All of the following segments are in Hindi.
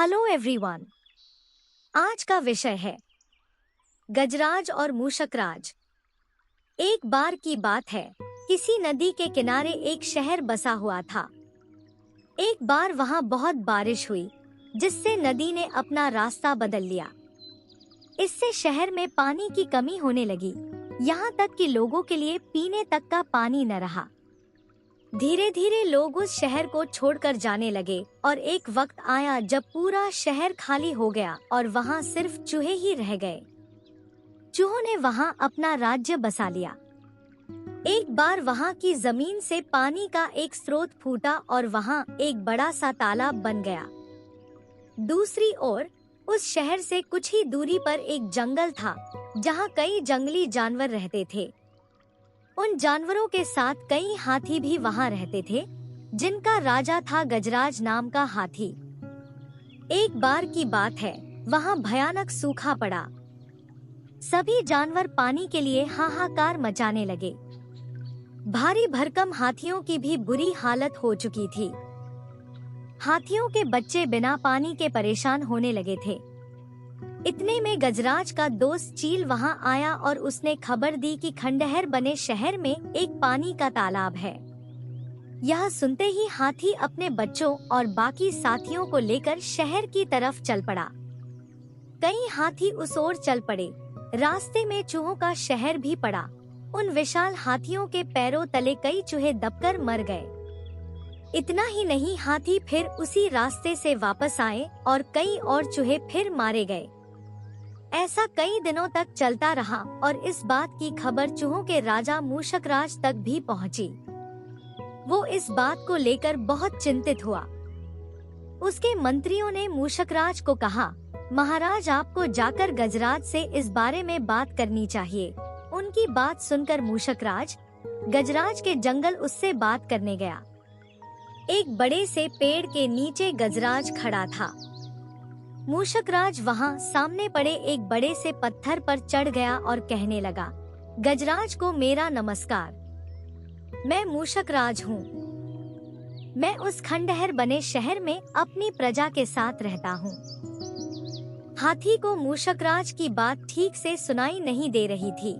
Hello everyone. आज का विषय है गजराज और मूषकराज। एक बार की बात है, किसी नदी के किनारे एक शहर बसा हुआ था। एक बार वहां बहुत बारिश हुई, जिससे नदी ने अपना रास्ता बदल लिया। इससे शहर में पानी की कमी होने लगी, यहाँ तक कि लोगों के लिए पीने तक का पानी न रहा। धीरे धीरे लोग उस शहर को छोड़कर जाने लगे और एक वक्त आया जब पूरा शहर खाली हो गया और वहाँ सिर्फ चूहे ही रह गए। चूहों ने वहाँ अपना राज्य बसा लिया। एक बार वहाँ की जमीन से पानी का एक स्रोत फूटा और वहाँ एक बड़ा सा तालाब बन गया। दूसरी ओर उस शहर से कुछ ही दूरी पर एक जंगल था, जहाँ कई जंगली जानवर रहते थे। उन जानवरों के साथ कई हाथी भी वहां रहते थे, जिनका राजा था गजराज नाम का हाथी। एक बार की बात है, वहां भयानक सूखा पड़ा। सभी जानवर पानी के लिए हाहाकार मचाने लगे। भारी भरकम हाथियों की भी बुरी हालत हो चुकी थी। हाथियों के बच्चे बिना पानी के परेशान होने लगे थे। इतने में गजराज का दोस्त चील वहां आया और उसने खबर दी कि खंडहर बने शहर में एक पानी का तालाब है। यह सुनते ही हाथी अपने बच्चों और बाकी साथियों को लेकर शहर की तरफ चल पड़ा। कई हाथी उस ओर चल पड़े। रास्ते में चूहों का शहर भी पड़ा। उन विशाल हाथियों के पैरों तले कई चूहे दबकर मर गए। इतना ही नहीं, हाथी फिर उसी रास्ते से वापस आए और कई और चूहे फिर मारे गए। ऐसा कई दिनों तक चलता रहा और इस बात की खबर चूहों के राजा मूषकराज तक भी पहुंची। वो इस बात को लेकर बहुत चिंतित हुआ। उसके मंत्रियों ने मूषकराज को कहा, महाराज, आपको जाकर गजराज से इस बारे में बात करनी चाहिए। उनकी बात सुनकर मूषकराज गजराज के जंगल उससे बात करने गया। एक बड़े से पेड़ के नीचे गजराज खड़ा था। मूषकराज वहां सामने पड़े एक बड़े से पत्थर पर चढ़ गया और कहने लगा, गजराज को मेरा नमस्कार। मैं मूषकराज हूँ। मैं उस खंडहर बने शहर में अपनी प्रजा के साथ रहता हूँ। हाथी को मूषकराज की बात ठीक से सुनाई नहीं दे रही थी।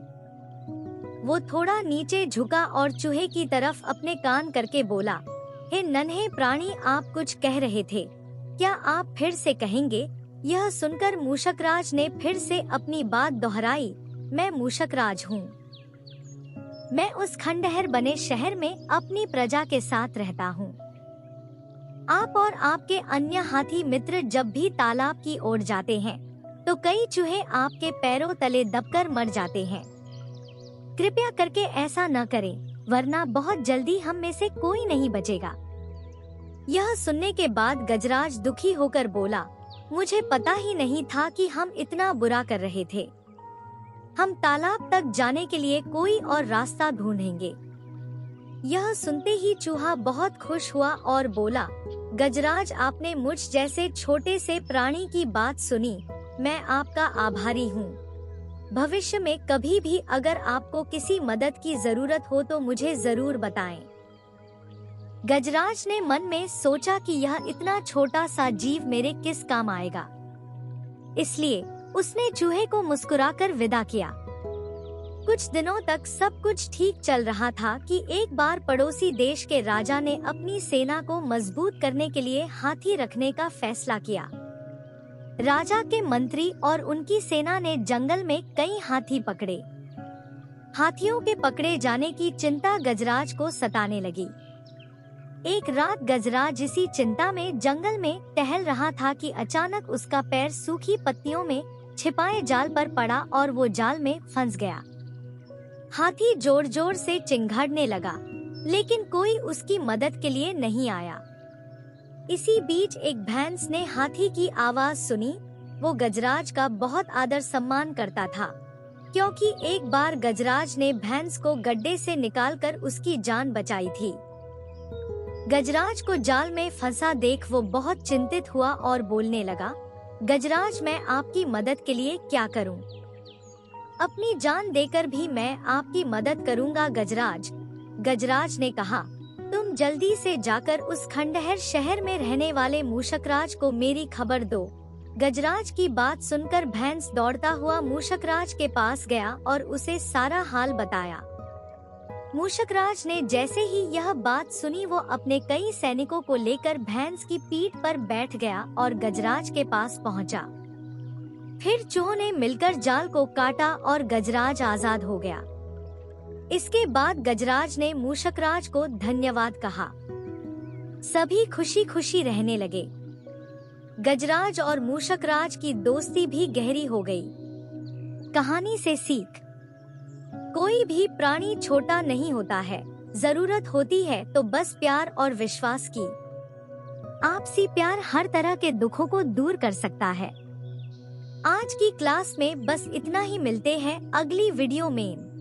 वो थोड़ा नीचे झुका और चूहे की तरफ अपने कान करके बोला, हे नन्हे प्राणी, आप कुछ कह रहे थे, क्या आप फिर से कहेंगे? यह सुनकर मूषकराज ने फिर से अपनी बात दोहराई, मैं मूषकराज हूँ। मैं उस खंडहर बने शहर में अपनी प्रजा के साथ रहता हूँ। आप और आपके अन्य हाथी मित्र जब भी तालाब की ओर जाते हैं, तो कई चूहे आपके पैरों तले दबकर मर जाते हैं। कृपया करके ऐसा न करें, वरना बहुत जल्दी हम में से कोई नहीं बचेगा। यह सुनने के बाद गजराज दुखी होकर बोला, मुझे पता ही नहीं था कि हम इतना बुरा कर रहे थे। हम तालाब तक जाने के लिए कोई और रास्ता ढूंढेंगे। यह सुनते ही चूहा बहुत खुश हुआ और बोला, गजराज, आपने मुझ जैसे छोटे से प्राणी की बात सुनी। मैं आपका आभारी हूँ। भविष्य में कभी भी अगर आपको किसी मदद की जरूरत हो तो मुझे जरूर बताएं। गजराज ने मन में सोचा कि यह इतना छोटा सा जीव मेरे किस काम आएगा, इसलिए उसने चूहे को मुस्कुराकर विदा किया। कुछ दिनों तक सब कुछ ठीक चल रहा था कि एक बार पड़ोसी देश के राजा ने अपनी सेना को मजबूत करने के लिए हाथी रखने का फैसला किया। राजा के मंत्री और उनकी सेना ने जंगल में कई हाथी पकड़े। हाथियों के पकड़े जाने की चिंता गजराज को सताने लगी। एक रात गजराज इसी चिंता में जंगल में टहल रहा था कि अचानक उसका पैर सूखी पत्तियों में छिपाए जाल पर पड़ा और वो जाल में फंस गया। हाथी जोर जोर से चिंघाड़ने लगा, लेकिन कोई उसकी मदद के लिए नहीं आया। इसी बीच एक भैंस ने हाथी की आवाज सुनी। वो गजराज का बहुत आदर सम्मान करता था, क्योंकि एक बार गजराज ने भैंस को गड्ढे से निकालकर उसकी जान बचाई थी। गजराज को जाल में फंसा देख वो बहुत चिंतित हुआ और बोलने लगा, गजराज, मैं आपकी मदद के लिए क्या करूं? अपनी जान देकर भी मैं आपकी मदद करूंगा गजराज। गजराज ने कहा, तुम जल्दी से जाकर उस खंडहर शहर में रहने वाले मूषकराज को मेरी खबर दो। गजराज की बात सुनकर भैंस दौड़ता हुआ मूषकराज के पास गया और उसे सारा हाल बताया। मूषकराज ने जैसे ही यह बात सुनी वो अपने कई सैनिकों को लेकर भैंस की पीठ पर बैठ गया और गजराज के पास पहुंचा। फिर चूहों ने मिलकर जाल को काटा और गजराज आजाद हो गया। इसके बाद गजराज ने मूषकराज को धन्यवाद कहा। सभी खुशी खुशी रहने लगे। गजराज और मूषकराज की दोस्ती भी गहरी हो गई। कहानी से सीख, कोई भी प्राणी छोटा नहीं होता है। जरूरत होती है तो बस प्यार और विश्वास की। आपसी प्यार हर तरह के दुखों को दूर कर सकता है। आज की क्लास में बस इतना ही। मिलते हैं अगली वीडियो में।